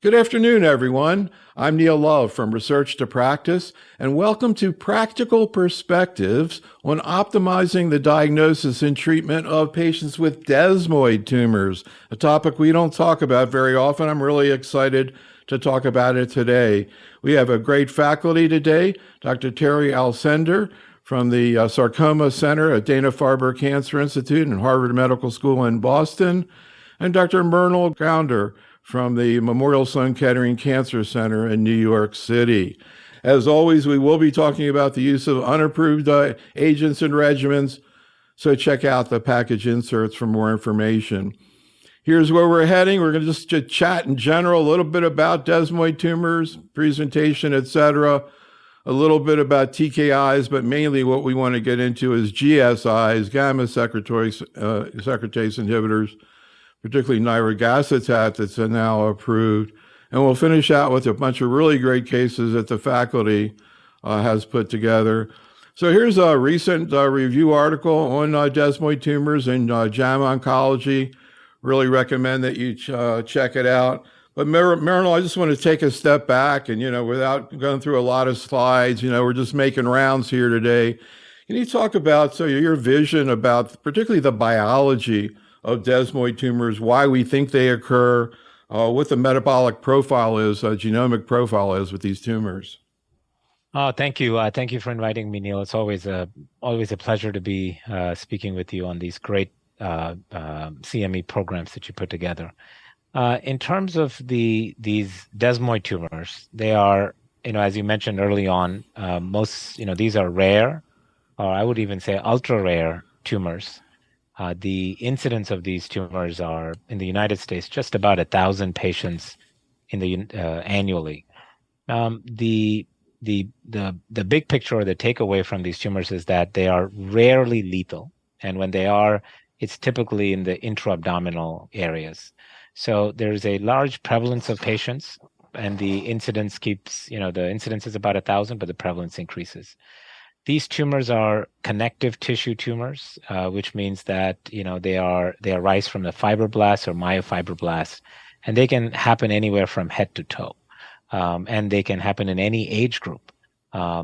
Good afternoon, everyone. I'm Neil Love from Research to Practice, and welcome to Practical Perspectives on optimizing the diagnosis and treatment of patients with desmoid tumors, a topic we don't talk about very often. I'm really excited to talk about it today. We have a great faculty today, Dr. Thierry Alcindor from the Sarcoma Center at Dana-Farber Cancer Institute and Harvard Medical School in Boston, and Dr. Mrinal Gounder from the Memorial Sloan Kettering Cancer Center in New York City. As always, we will be talking about the use of unapproved agents and regimens, so check out the package inserts for more information. Here's where we're heading. We're going to just chat in general, a little bit about desmoid tumors, presentation, etc., a little bit about TKIs, but mainly what we want to get into is GSIs, gamma secretase inhibitors, particularly nirogacestat that's now approved. And we'll finish out with a bunch of really great cases that the faculty has put together. So here's a recent review article on desmoid tumors in JAMA Oncology. Really recommend that you check it out. But Mrinal, I just want to take a step back and, without going through a lot of slides, we're just making rounds here today. Can you talk about your vision about particularly the biology of desmoid tumors, why we think they occur, what the metabolic profile is, genomic profile is with these tumors? Oh, thank you. Thank you for inviting me, Neil. It's always a pleasure to be speaking with you on these great CME programs that you put together. In terms of these desmoid tumors, they are, as you mentioned early on, these are rare, or I would even say ultra rare tumors. The incidence of these tumors are in the United States just about 1,000 patients annually. The big picture or the takeaway from these tumors is that they are rarely lethal, and when they are, it's typically in the intra-abdominal areas. So there's a large prevalence of patients, and the incidence is about 1,000, but the prevalence increases. These tumors are connective tissue tumors, which means that they arise from the fibroblasts or myofibroblasts, and they can happen anywhere from head to toe, and they can happen in any age group,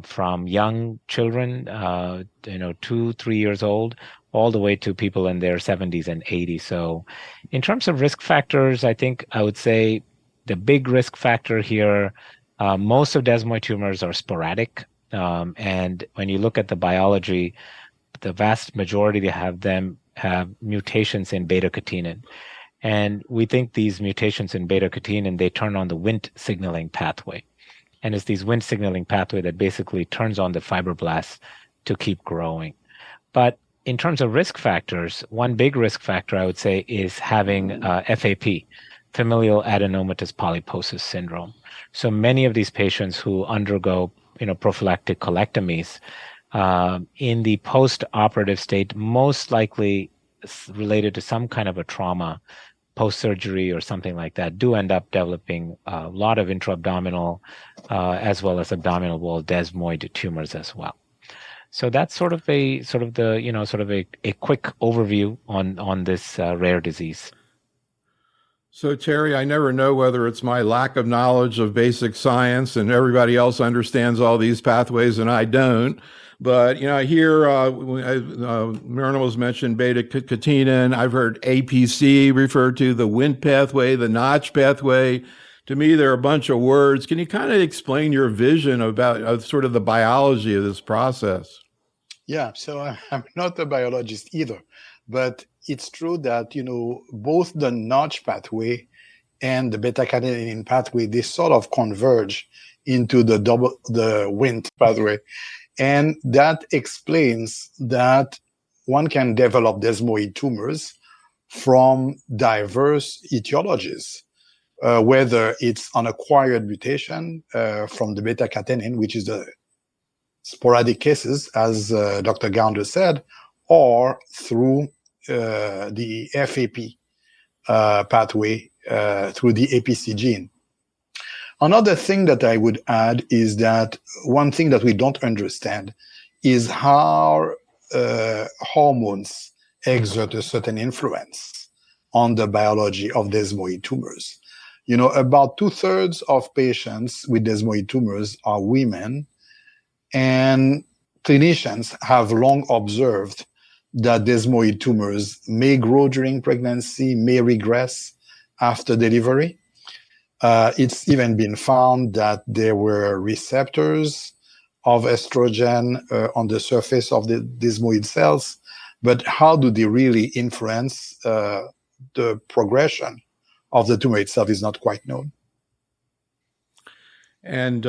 from young children, 2-3 years old, all the way to people in their 70s and 80s. So, in terms of risk factors, I think I would say the big risk factor here, most of desmoid tumors are sporadic. And when you look at the biology, the vast majority have mutations in beta-catenin. And we think these mutations in beta-catenin, they turn on the Wnt signaling pathway. And it's these Wnt signaling pathway that basically turns on the fibroblasts to keep growing. But in terms of risk factors, one big risk factor I would say is having FAP, familial adenomatous polyposis syndrome. So many of these patients who undergo prophylactic colectomies, in the post-operative state, most likely related to some kind of a trauma, post-surgery or something like that, do end up developing a lot of intra-abdominal as well as abdominal wall desmoid tumors as well. So that's sort of a quick overview on this rare disease. So Terry, I never know whether it's my lack of knowledge of basic science and everybody else understands all these pathways and I don't. But I hear Mrinal has mentioned beta-catenin. I've heard APC referred to, the Wnt pathway, the Notch pathway. To me, they're a bunch of words. Can you kind of explain your vision about sort of the biology of this process? Yeah, so I'm not a biologist either, but it's true that, both the Notch pathway and the beta-catenin pathway, they sort of converge into the Wnt pathway. And that explains that one can develop desmoid tumors from diverse etiologies, whether it's an acquired mutation from the beta-catenin, which is the sporadic cases, as Dr. Gounder said, or through the FAP pathway through the APC gene. Another thing that I would add is that one thing that we don't understand is how hormones exert a certain influence on the biology of desmoid tumors. About 2/3 of patients with desmoid tumors are women, and clinicians have long observed that desmoid tumors may grow during pregnancy, may regress after delivery. It's even been found that there were receptors of estrogen on the surface of the desmoid cells, but how do they really influence the progression of the tumor itself is not quite known. And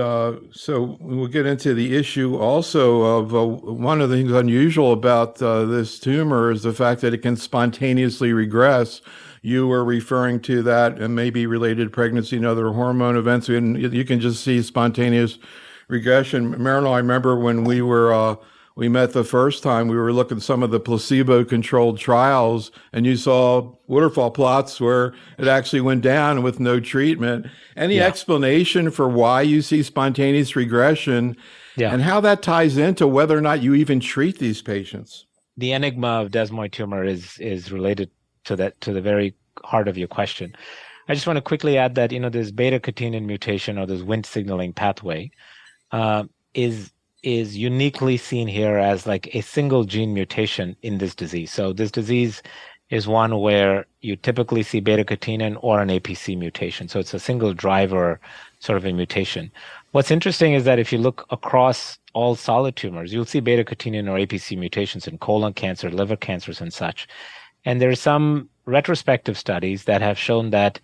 so we'll get into the issue also of one of the things unusual about this tumor is the fact that it can spontaneously regress. You were referring to that and maybe related to pregnancy and other hormone events, and you can just see spontaneous regression. Mrinal, I remember when we met the first time, we were looking at some of the placebo-controlled trials, and you saw waterfall plots where it actually went down with no treatment. Any explanation for why you see spontaneous regression and how that ties into whether or not you even treat these patients? The enigma of desmoid tumor is related to the very heart of your question. I just want to quickly add that, this beta-catenin mutation, or this Wnt signaling pathway, is uniquely seen here as like a single gene mutation in this disease. So this disease is one where you typically see beta-catenin or an APC mutation. So it's a single driver sort of a mutation. What's interesting is that if you look across all solid tumors, you'll see beta-catenin or APC mutations in colon cancer, liver cancers, and such. And there are some retrospective studies that have shown that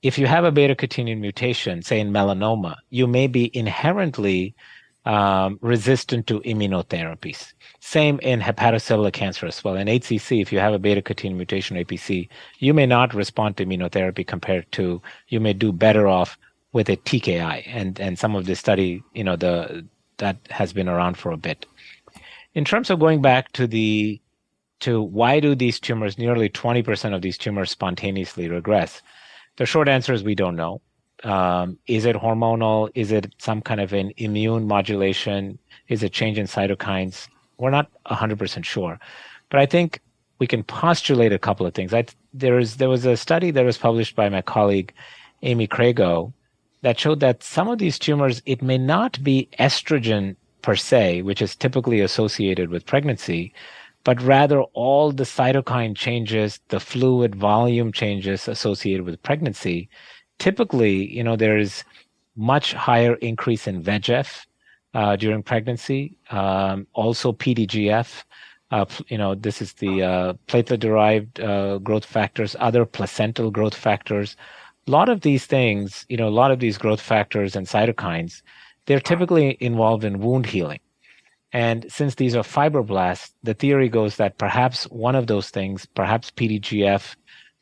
if you have a beta-catenin mutation, say in melanoma, you may be inherently resistant to immunotherapies. Same in hepatocellular cancer as well. In HCC, if you have a beta-catenin mutation APC, you may not respond to immunotherapy compared to, you may do better off with a TKI. And some of this study, that has been around for a bit. In terms of going back to why do these tumors, nearly 20% of these tumors spontaneously regress? The short answer is we don't know. Is it hormonal? Is it some kind of an immune modulation? Is it change in cytokines? We're not 100% sure. But I think we can postulate a couple of things. There was a study that was published by my colleague, Amy Crago, that showed that some of these tumors, it may not be estrogen per se, which is typically associated with pregnancy, but rather all the cytokine changes, the fluid volume changes associated with pregnancy. Typically, there is much higher increase in VEGF during pregnancy, also PDGF. This is the platelet-derived growth factors, other placental growth factors. A lot of these things, a lot of these growth factors and cytokines, they're typically involved in wound healing. And since these are fibroblasts, the theory goes that perhaps one of those things, perhaps PDGF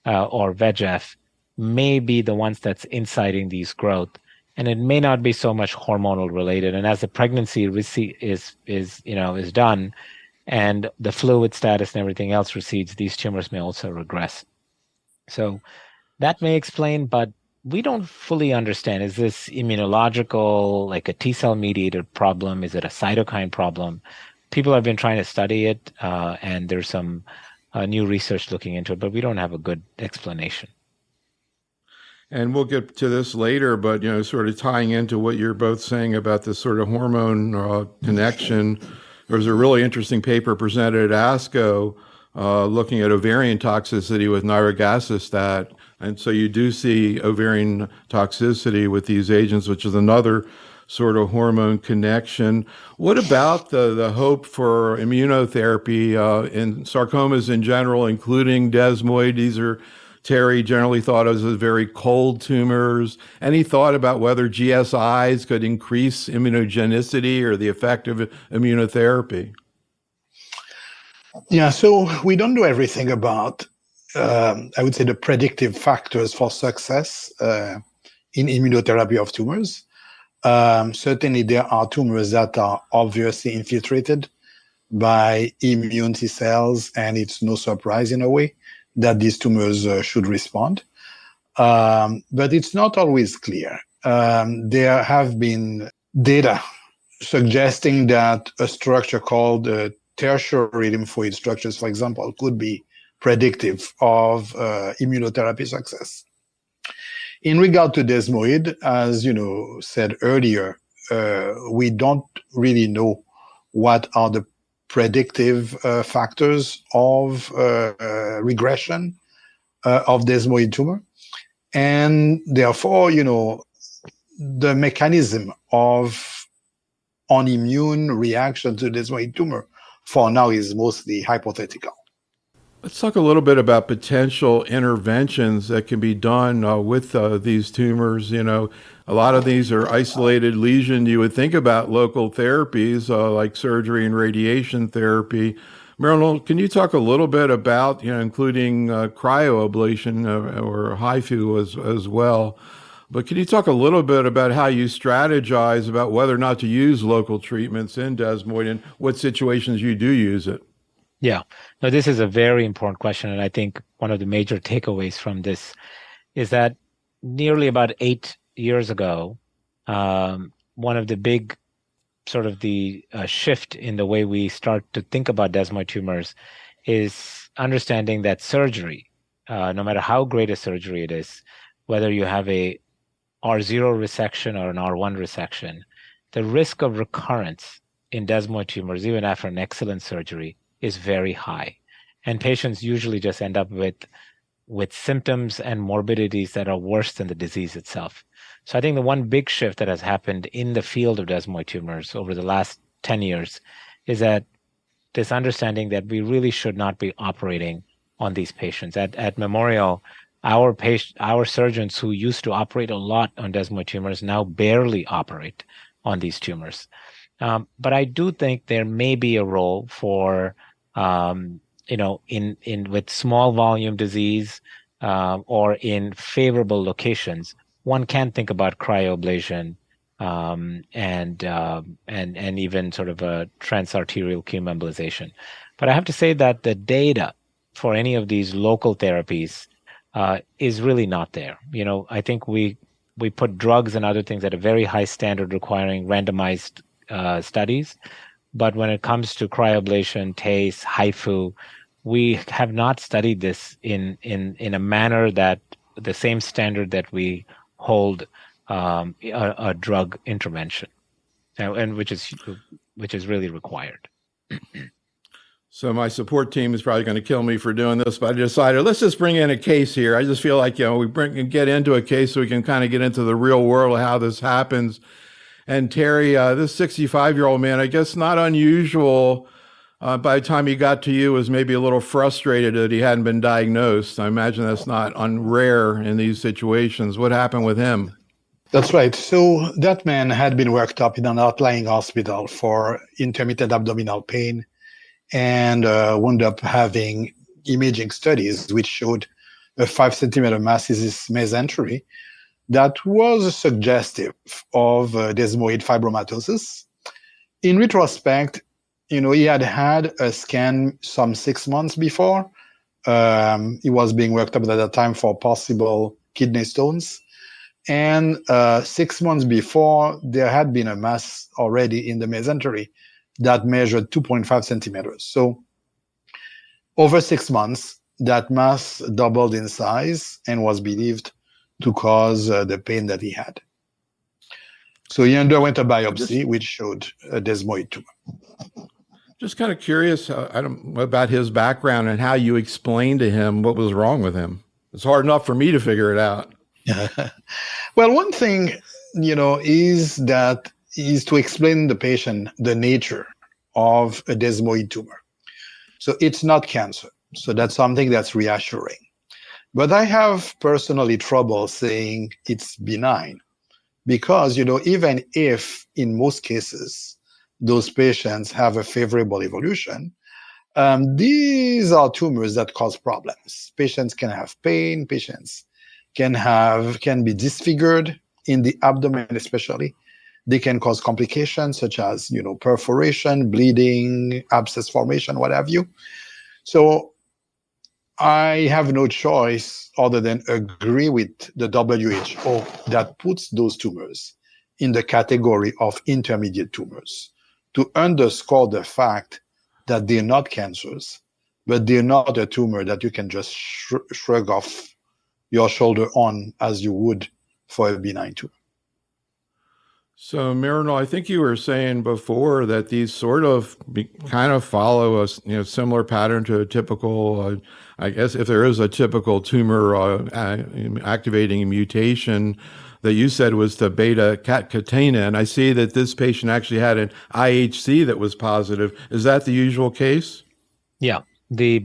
or VEGF, may be the ones that's inciting these growth, and it may not be so much hormonal related. And as the pregnancy is done, and the fluid status and everything else recedes, these tumors may also regress. So that may explain, but we don't fully understand. Is this immunological, like a T-cell mediated problem? Is it a cytokine problem? People have been trying to study it, and there's some new research looking into it, but we don't have a good explanation. And we'll get to this later, but, sort of tying into what you're both saying about this sort of hormone connection, there was a really interesting paper presented at ASCO looking at ovarian toxicity with nirogacestat. And so you do see ovarian toxicity with these agents, which is another sort of hormone connection. What about the hope for immunotherapy in sarcomas in general, including desmoid? These are, Thierry, generally thought of as very cold tumors. Any thought about whether GSIs could increase immunogenicity or the effect of immunotherapy? Yeah, so we don't know everything about, I would say, the predictive factors for success in immunotherapy of tumors. Certainly, there are tumors that are obviously infiltrated by immune T cells, and it's no surprise in a way that these tumors should respond. But it's not always clear. There have been data suggesting that a structure called tertiary lymphoid structures, for example, could be predictive of immunotherapy success. In regard to desmoid, as said earlier, we don't really know what are the predictive factors of regression of desmoid tumor, and therefore, the mechanism of an immune reaction to desmoid tumor for now is mostly hypothetical. Let's talk a little bit about potential interventions that can be done with these tumors. A lot of these are isolated lesions. You would think about local therapies like surgery and radiation therapy. Mrinal, can you talk a little bit about, including cryoablation or HIFU as well? But can you talk a little bit about how you strategize about whether or not to use local treatments in desmoid and what situations you do use it? Yeah, no, this is a very important question. And I think one of the major takeaways from this is that nearly about 8 years ago, one of the big sort of the shift in the way we start to think about desmoid tumors is understanding that surgery, no matter how great a surgery it is, whether you have a R0 resection or an R1 resection, the risk of recurrence in desmoid tumors, even after an excellent surgery, is very high. And patients usually just end up with symptoms and morbidities that are worse than the disease itself. So I think the one big shift that has happened in the field of desmoid tumors over the last 10 years is that this understanding that we really should not be operating on these patients. At Memorial, our surgeons who used to operate a lot on desmoid tumors now barely operate on these tumors. But I do think there may be a role for with small volume disease or in favorable locations, one can think about cryoablation and even sort of a transarterial chemoembolization. But I have to say that the data for any of these local therapies is really not there. I think we put drugs and other things at a very high standard requiring randomized studies. But when it comes to cryoablation, TACE, HIFU, we have not studied this in a manner that the same standard that we hold a drug intervention, and which is really required. So my support team is probably going to kill me for doing this, but I decided let's just bring in a case here. I just feel like we get into a case so we can kind of get into the real world of how this happens. And Thierry, this 65-year-old man, I guess not unusual. By the time he got to you, was maybe a little frustrated that he hadn't been diagnosed. I imagine that's not unrare in these situations. What happened with him? That's right. So that man had been worked up in an outlying hospital for intermittent abdominal pain and wound up having imaging studies which showed a 5 centimeter masseter mesentery that was suggestive of desmoid fibromatosis. In retrospect, he had a scan some 6 months before. He was being worked up at that time for possible kidney stones. And 6 months before, there had been a mass already in the mesentery that measured 2.5 centimeters. So over 6 months, that mass doubled in size and was believed to cause the pain that he had. So he underwent a biopsy, which showed a desmoid tumor. Just kind of curious about his background and how you explained to him what was wrong with him. It's hard enough for me to figure it out. Well, one thing, is to explain the patient the nature of a desmoid tumor. So it's not cancer. So that's something that's reassuring. But I have personally trouble saying it's benign because, even if in most cases those patients have a favorable evolution, these are tumors that cause problems. Patients can have pain, patients can be disfigured in the abdomen especially. They can cause complications such as, perforation, bleeding, abscess formation, what have you. So I have no choice other than agree with the WHO that puts those tumors in the category of intermediate tumors to underscore the fact that they're not cancers, but they're not a tumor that you can just shrug off your shoulder on as you would for a benign tumor. So, Mrinal, I think you were saying before that these sort of kind of follow a similar pattern to a typical, I guess, if there is a typical tumor activating mutation that you said was the beta-catenin. And I see that this patient actually had an IHC that was positive. Is that the usual case? Yeah, the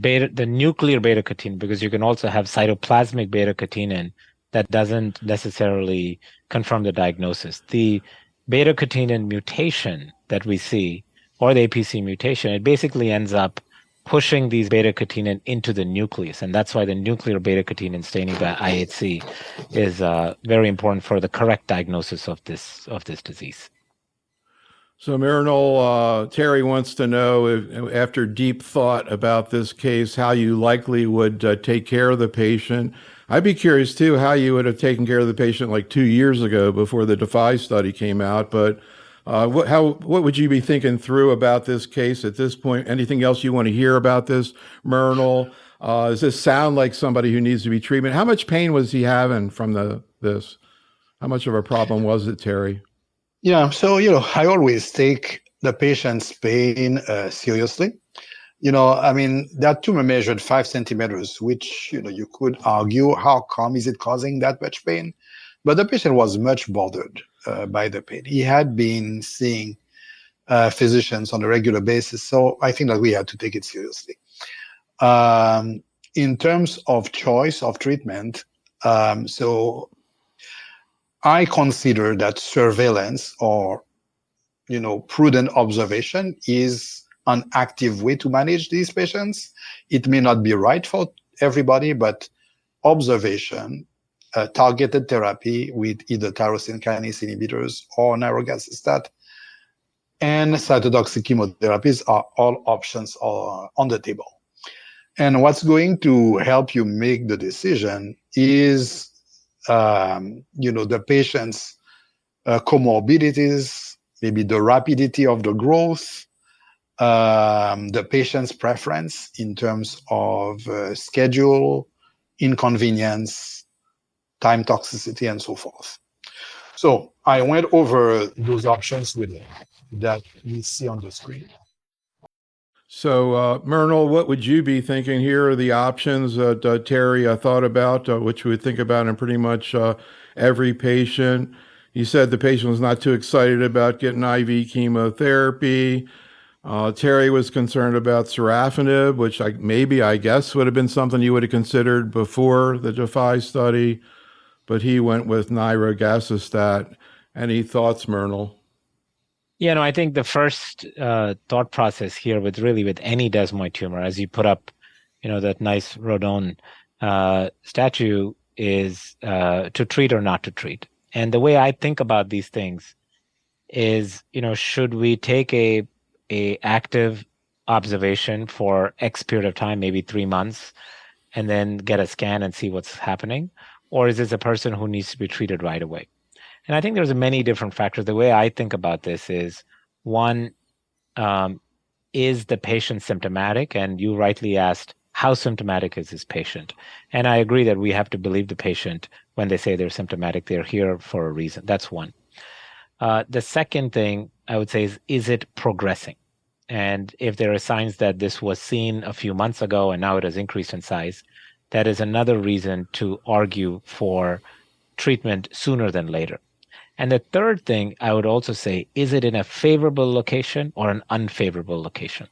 nuclear beta-catenin, because you can also have cytoplasmic beta-catenin that doesn't necessarily confirm the diagnosis. The beta-catenin mutation that we see, or the APC mutation, it basically ends up pushing these beta-catenin into the nucleus. And that's why the nuclear beta-catenin staining by IHC is very important for the correct diagnosis of this disease. So, Mrinal, Thierry wants to know, if, after deep thought about this case, how you likely would take care of the patient. I'd be curious, too, how you would have taken care of the patient like 2 years ago before the DeFi study came out. But what would you be thinking through about this case at this point? Anything else you want to hear about this, Mrinal? Does this sound like somebody who needs to be treated? How much pain was he having from this? How much of a problem was it, Thierry? Yeah, so, I always take the patient's pain seriously. I mean, that tumor measured 5 centimeters, which, you could argue how come is it causing that much pain? But the patient was much bothered by the pain. He had been seeing physicians on a regular basis, so I think that we had to take it seriously. In terms of choice of treatment, so I consider that surveillance or, prudent observation is an active way to manage these patients. It may not be right for everybody, but observation, targeted therapy with either tyrosine kinase inhibitors or nirogacestat, and cytotoxic chemotherapies are all options on the table. And what's going to help you make the decision is the patient's comorbidities, maybe the rapidity of the growth, the patient's preference in terms of schedule, inconvenience, time toxicity, and so forth. So I went over those options with them that we see on the screen. So, Mrinal, what would you be thinking? Here are the options that Thierry thought about, which we would think about in pretty much every patient. He said the patient was not too excited about getting IV chemotherapy. Thierry was concerned about sorafenib, which I guess would have been something you would have considered before the DeFi study, but he went with nirogacestat. Any thoughts, Mrinal? Yeah, no, I think the first thought process here with any desmoid tumor, as you put up, that nice Rodin statue, is to treat or not to treat. And the way I think about these things is, should we take a active observation for X period of time, maybe 3 months, and then get a scan and see what's happening? Or is this a person who needs to be treated right away? And I think there's many different factors. The way I think about this is, one, is the patient symptomatic? And you rightly asked, how symptomatic is this patient? And I agree that we have to believe the patient when they say they're symptomatic. They're here for a reason. That's one. The second thing I would say is it progressing? And if there are signs that this was seen a few months ago and now it has increased in size, that is another reason to argue for treatment sooner than later. And the third thing I would also say, is it in a favorable location or an unfavorable location?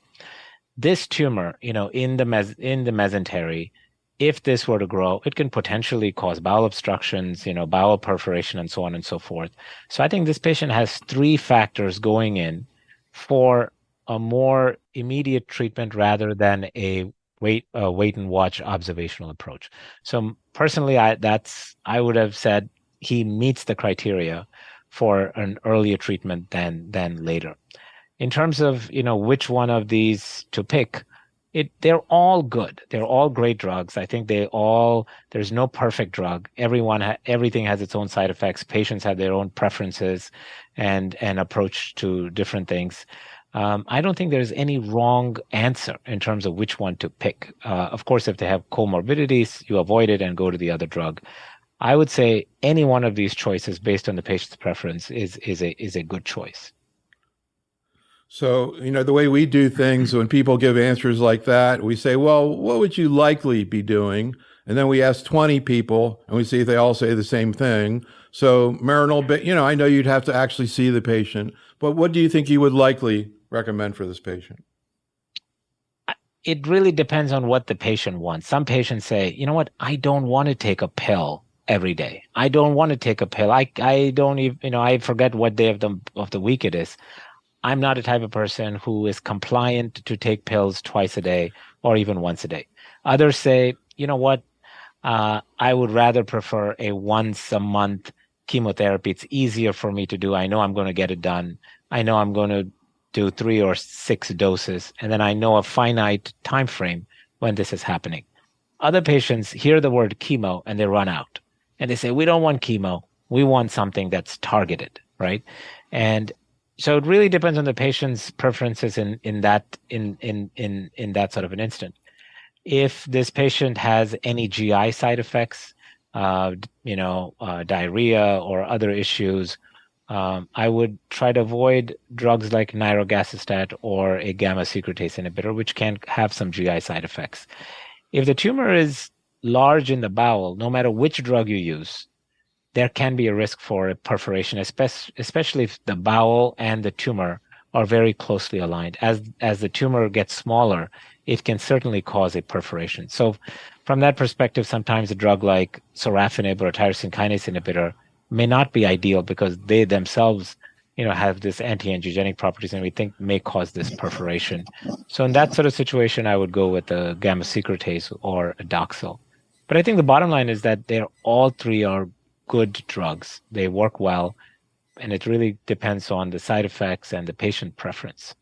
This tumor, in the mesentery, if this were to grow, it can potentially cause bowel obstructions, bowel perforation, and so on and so forth. So I think this patient has 3 factors going in for a more immediate treatment rather than a wait and watch observational approach. So personally, I would have said he meets the criteria for an earlier treatment than later. In terms of which one of these to pick, they're all good. They're all great drugs. I think there's no perfect drug. Everything has its own side effects. Patients have their own preferences and approach to different things. I don't think there's any wrong answer in terms of which one to pick. Of course, if they have comorbidities, you avoid it and go to the other drug. I would say any one of these choices based on the patient's preference is a good choice. So, the way we do things, when people give answers like that, we say, well, what would you likely be doing? And then we ask 20 people and we see if they all say the same thing. So, Mrinal, I know you'd have to actually see the patient, but what do you think you would likely recommend for this patient? It really depends on what the patient wants. Some patients say, you know what, I don't want to take a pill every day. I don't want to take a pill. I don't even, I forget what day of the week it is. I'm not a type of person who is compliant to take pills twice a day or even once a day. Others say, you know what, I would rather prefer a once a month chemotherapy. It's easier for me to do. I know I'm going to get it done. I know I'm going to do 3 or 6 doses, and then I know a finite time frame when this is happening. Other patients hear the word chemo and they run out and they say, we don't want chemo. We want something that's targeted, right? And so it really depends on the patient's preferences in that sort of an instant. If this patient has any GI side effects, diarrhea or other issues, I would try to avoid drugs like nirogacestat or a gamma secretase inhibitor, which can have some GI side effects. If the tumor is large in the bowel, no matter which drug you use, there can be a risk for a perforation, especially if the bowel and the tumor are very closely aligned. As the tumor gets smaller, it can certainly cause a perforation. So from that perspective, sometimes a drug like sorafenib or a tyrosine kinase inhibitor may not be ideal because they themselves, have this anti-angiogenic properties and we think may cause this perforation. So in that sort of situation, I would go with a gamma secretase or a Doxil. But I think the bottom line is that all three are good drugs. They work well, and it really depends on the side effects and the patient preference.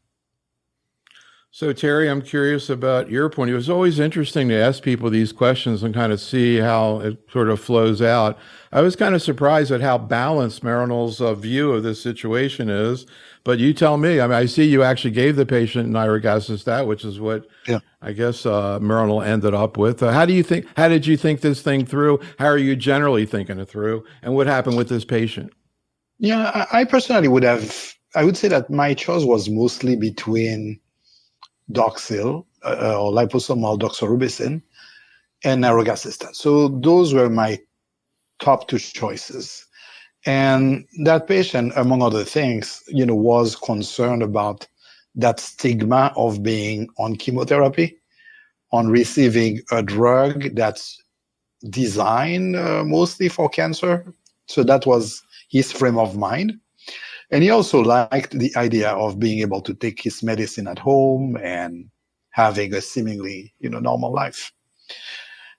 So, Thierry, I'm curious about your point. It was always interesting to ask people these questions and kind of see how it sort of flows out. I was kind of surprised at how balanced Mrinal's view of this situation is. But you tell me. I mean, I see you actually gave the patient nirogacestat, which is what I guess Mrinal ended up with. How did you think this thing through? How are you generally thinking it through? And what happened with this patient? Yeah, I personally I would say that my choice was mostly between Doxil or liposomal doxorubicin and nirogacestat. So those were my top 2 choices. And that patient, among other things, was concerned about that stigma of being on chemotherapy, on receiving a drug that's designed mostly for cancer. So that was his frame of mind. And he also liked the idea of being able to take his medicine at home and having a seemingly, normal life.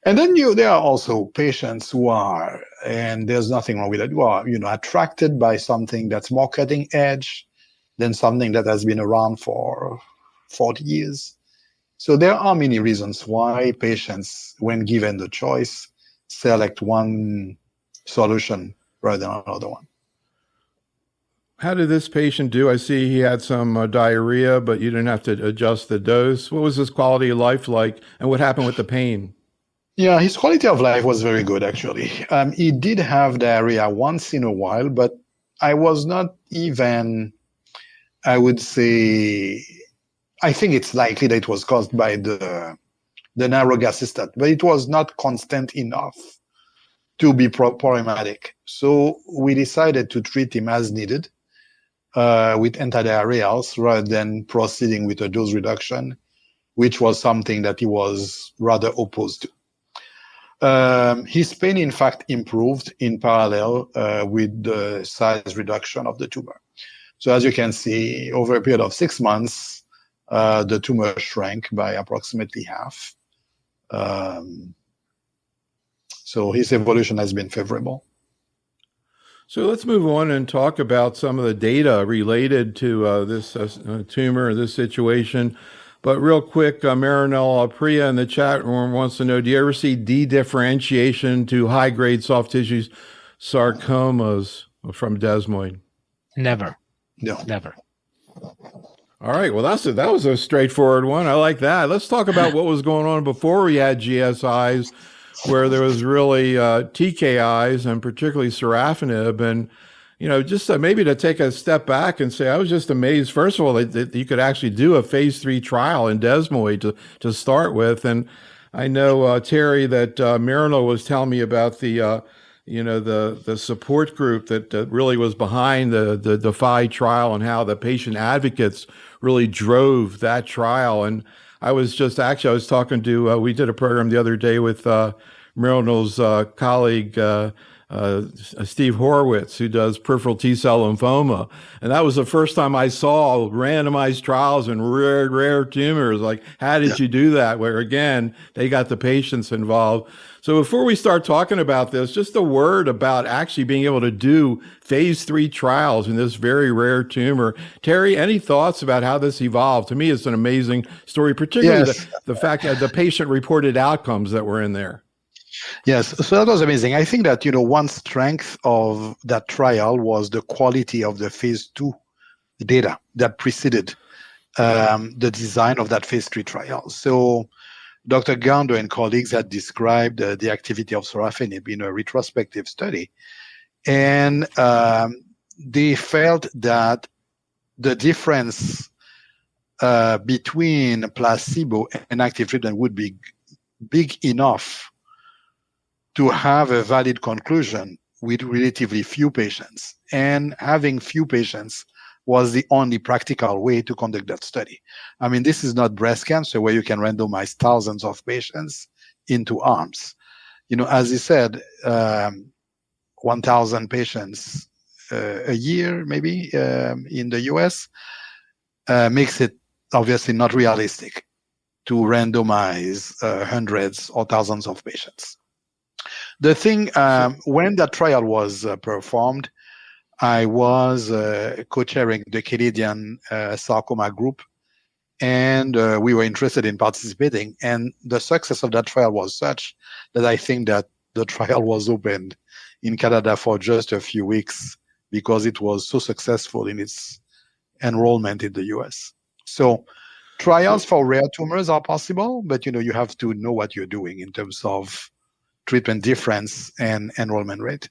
And then there are also patients who are, and there's nothing wrong with it, who are, attracted by something that's more cutting edge than something that has been around for 40 years. So there are many reasons why patients, when given the choice, select one solution rather than another one. How did this patient do? I see he had some diarrhea, but you didn't have to adjust the dose. What was his quality of life like, and what happened with the pain? Yeah, his quality of life was very good, actually. He did have diarrhea once in a while, but I was not even, I would say, I think it's likely that it was caused by the nirogacestat, but it was not constant enough to be problematic. So we decided to treat him as needed with antidiarrheals rather than proceeding with a dose reduction, which was something that he was rather opposed to. His pain, in fact, improved in parallel with the size reduction of the tumor. So as you can see, over a period of 6 months, the tumor shrank by approximately half. So his evolution has been favorable. So let's move on and talk about some of the data related to this tumor, this situation. But real quick, Mrinal, Priya in the chat room wants to know, do you ever see dedifferentiation to high-grade soft tissue sarcomas from desmoid? Never. No. Never. All right. Well, that was a straightforward one. I like that. Let's talk about what was going on before we had GSIs, where there was really TKIs and particularly sorafenib. And, just maybe to take a step back and say, I was just amazed, first of all, that you could actually do a phase 3 trial in desmoid to start with. And I know, Thierry, that Mrinal was telling me about the support group that really was behind the DeFi trial and how the patient advocates really drove that trial. And I was talking to, we did a program the other day with Mrinal's colleague, Steve Horowitz, who does peripheral T-cell lymphoma. And that was the first time I saw randomized trials in rare tumors. Like, how did you do that? Where, again, they got the patients involved. So before we start talking about this, just a word about actually being able to do phase 3 trials in this very rare tumor. Thierry, any thoughts about how this evolved? To me, it's an amazing story, particularly the fact that the patient-reported outcomes that were in there. Yes, so that was amazing. I think that, one strength of that trial was the quality of the phase 2 data that preceded the design of that phase 3 trial. So Dr. Gounder and colleagues had described the activity of sorafenib in a retrospective study. And they felt that the difference between placebo and active treatment would be big enough to have a valid conclusion with relatively few patients. And having few patients was the only practical way to conduct that study. I mean, this is not breast cancer where you can randomize thousands of patients into arms. As you said, 1,000 patients a year, maybe, in the US, makes it obviously not realistic to randomize hundreds or thousands of patients. The thing, when that trial was performed, I was co-chairing the Canadian sarcoma group, and we were interested in participating. And the success of that trial was such that I think that the trial was opened in Canada for just a few weeks because it was so successful in its enrollment in the US. So trials for rare tumors are possible, but you have to know what you're doing in terms of treatment difference and enrollment rate.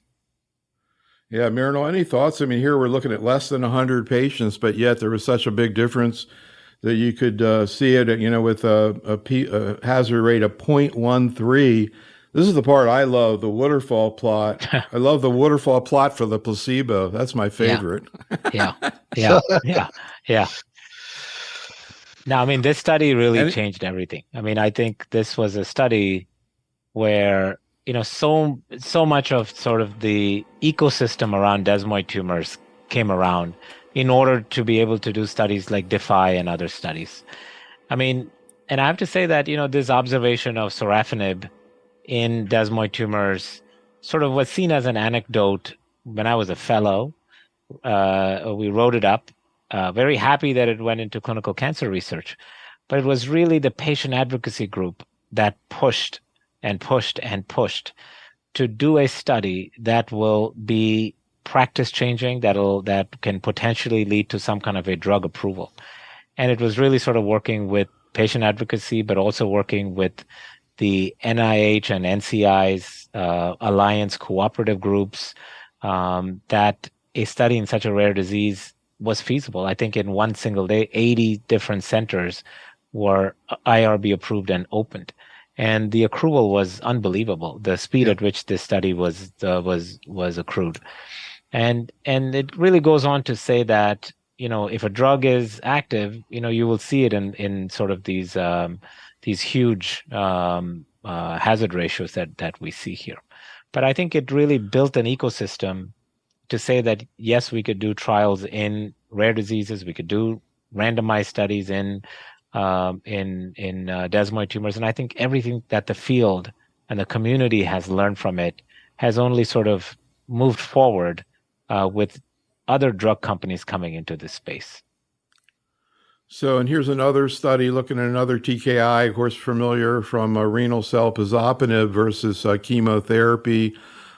Yeah, Mrinal, any thoughts? I mean, here we're looking at less than 100 patients, but yet there was such a big difference that you could see it, with a hazard rate of 0.13. This is the part I love, the waterfall plot. I love the waterfall plot for the placebo. That's my favorite. Yeah. Now, I mean, this study really changed everything. I mean, I think this was a study where, so much of sort of the ecosystem around desmoid tumors came around in order to be able to do studies like DeFi and other studies. I mean, and I have to say that, this observation of sorafenib in desmoid tumors sort of was seen as an anecdote when I was a fellow. We wrote it up, very happy that it went into clinical cancer research. But it was really the patient advocacy group that pushed and pushed and pushed to do a study that will be practice changing, that can potentially lead to some kind of a drug approval. And it was really sort of working with patient advocacy, but also working with the NIH and NCI's alliance cooperative groups, that a study in such a rare disease was feasible. I think in one single day, 80 different centers were IRB approved and opened. And the accrual was unbelievable. The speed at which this study was accrued, and it really goes on to say that if a drug is active, you will see it in sort of these huge hazard ratios that we see here. But I think it really built an ecosystem to say that yes, we could do trials in rare diseases, we could do randomized studies in desmoid tumors. And I think everything that the field and the community has learned from it has only sort of moved forward with other drug companies coming into this space. So, and here's another study looking at another TKI, of course, familiar from renal cell pazopanib versus chemotherapy.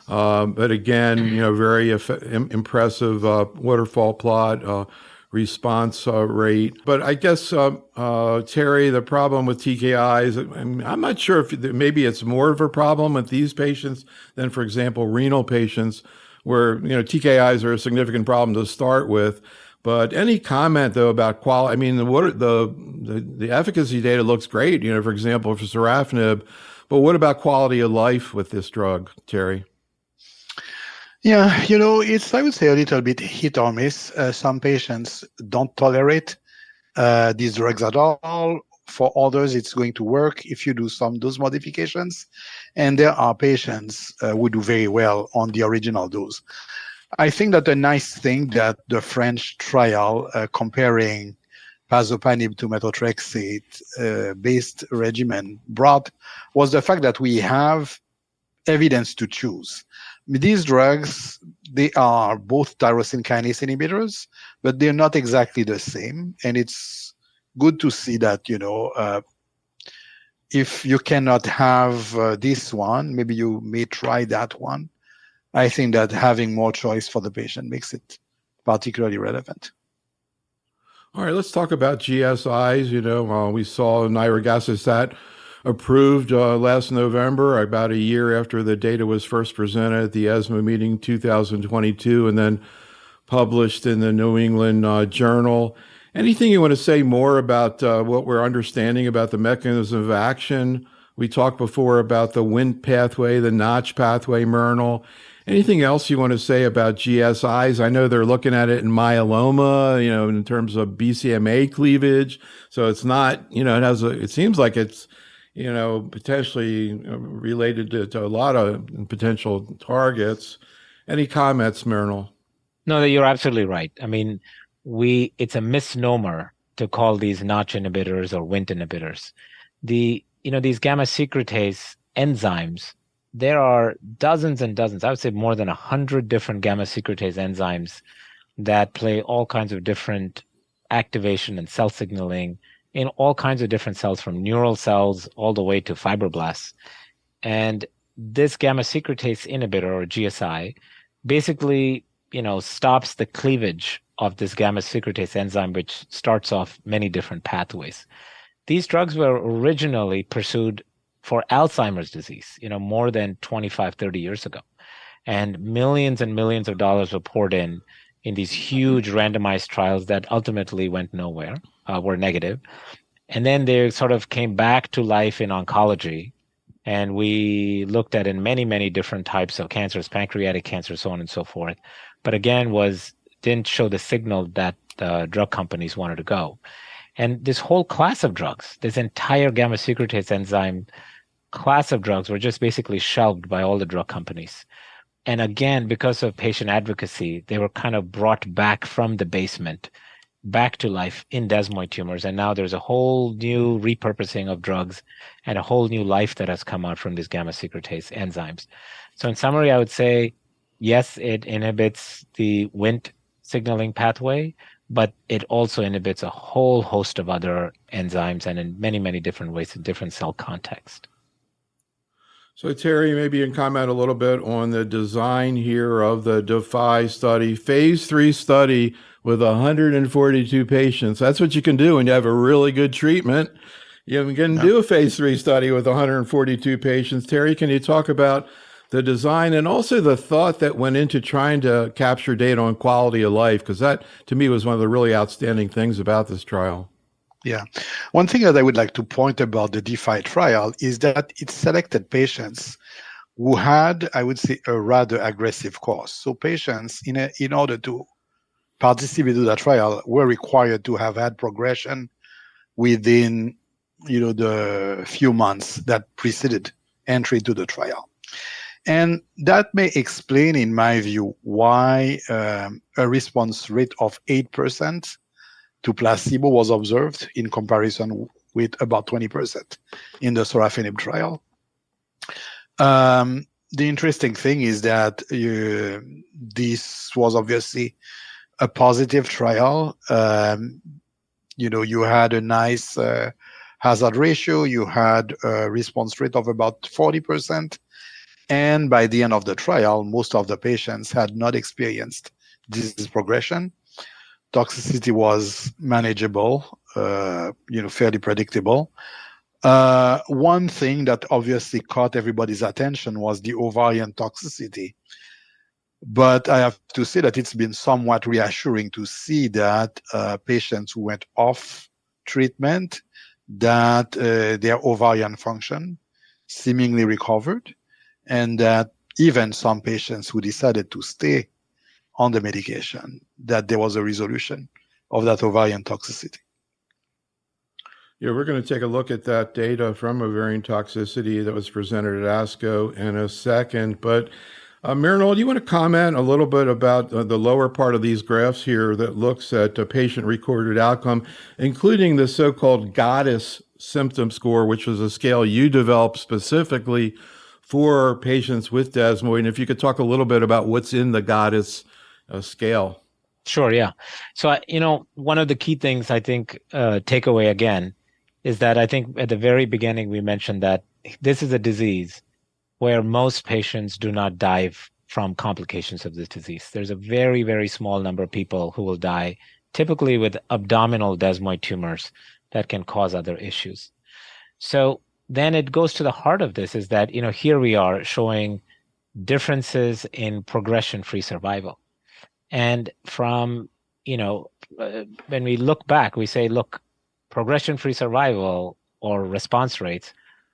But again, very impressive waterfall plot. response rate. But I guess, Terry, the problem with TKIs, I'm not sure if maybe it's more of a problem with these patients than, for example, renal patients, where TKIs are a significant problem to start with. But any comment though about quality? I mean, the efficacy data looks great. For example, for sorafenib. But what about quality of life with this drug, Thierry? Yeah, it's, I would say, a little bit hit or miss. Some patients don't tolerate these drugs at all. For others, it's going to work if you do some dose modifications. And there are patients who do very well on the original dose. I think that a nice thing that the French trial comparing pazopanib to methotrexate based regimen brought was the fact that we have evidence to choose. These drugs, they are both tyrosine kinase inhibitors, but they're not exactly the same. And it's good to see that, if you cannot have this one, maybe you may try that one. I think that having more choice for the patient makes it particularly relevant. All right, let's talk about GSIs. We saw nirogacestat approved last November, about a year after the data was first presented at the ESMO meeting 2022, and then published in the New England Journal. Anything you want to say more about what we're understanding about the mechanism of action? We talked before about the Wnt pathway, the Notch pathway, Mrinal. Anything else you want to say about GSIs? I know they're looking at it in myeloma, in terms of BCMA cleavage. So it's not, it seems like it's, potentially related to a lot of potential targets. Any comments, Mrinal? No, you're absolutely right. I mean, it's a misnomer to call these Notch inhibitors or Wnt inhibitors. These gamma secretase enzymes, there are dozens and dozens, I would say more than 100 different gamma secretase enzymes that play all kinds of different activation and cell signaling in all kinds of different cells, from neural cells all the way to fibroblasts. And this gamma secretase inhibitor, or GSI, basically, stops the cleavage of this gamma secretase enzyme, which starts off many different pathways. These drugs were originally pursued for Alzheimer's disease, more than 25, 30 years ago. And millions of dollars were poured in these huge randomized trials that ultimately went nowhere, were negative. And then they sort of came back to life in oncology. And we looked at in many, many different types of cancers, pancreatic cancer, so on and so forth. But again, didn't show the signal that the drug companies wanted to go. And this whole class of drugs, this entire gamma secretase enzyme class of drugs, were just basically shelved by all the drug companies. And again, because of patient advocacy, they were kind of brought back from the basement back to life in desmoid tumors. And now there's a whole new repurposing of drugs and a whole new life that has come out from these gamma secretase enzymes. So in summary, I would say, yes, it inhibits the Wnt signaling pathway, but it also inhibits a whole host of other enzymes, and in many, many different ways in different cell contexts. So Thierry, maybe you can comment a little bit on the design here of the DeFi study, phase 3 study with 142 patients. That's what you can do when you have a really good treatment. You can do a phase 3 study with 142 patients. Thierry, can you talk about the design and also the thought that went into trying to capture data on quality of life? Because that, to me, was one of the really outstanding things about this trial. Yeah. One thing that I would like to point about the DeFi trial is that it selected patients who had, I would say, a rather aggressive course. So patients, in order to participate in that trial, were required to have had progression within, the few months that preceded entry to the trial. And that may explain, in my view, why a response rate of 8% to placebo was observed in comparison with about 20% in the sorafenib trial. The interesting thing is that this was obviously a positive trial. You had a nice hazard ratio. You had a response rate of about 40%. And by the end of the trial, most of the patients had not experienced disease progression. toxicity was manageable, fairly predictable. One thing that obviously caught everybody's attention was the ovarian toxicity. But I have to say that it's been somewhat reassuring to see that patients who went off treatment, that their ovarian function seemingly recovered, and that even some patients who decided to stay on the medication, that there was a resolution of that ovarian toxicity. Yeah, we're going to take a look at that data from ovarian toxicity that was presented at ASCO in a second. But Mrinal, do you want to comment a little bit about the lower part of these graphs here that looks at patient-recorded outcome, including the so-called Goddess symptom score, which was a scale you developed specifically for patients with desmoid? And if you could talk a little bit about what's in the Goddess scale. Sure, yeah. So, one of the key things I think takeaway again is that I think at the very beginning we mentioned that this is a disease where most patients do not die from complications of this disease. There's a very, very small number of people who will die, typically with abdominal desmoid tumors that can cause other issues. So then it goes to the heart of this is that, here we are showing differences in progression-free survival. And from, when we look back, we say, look, progression-free survival or response rates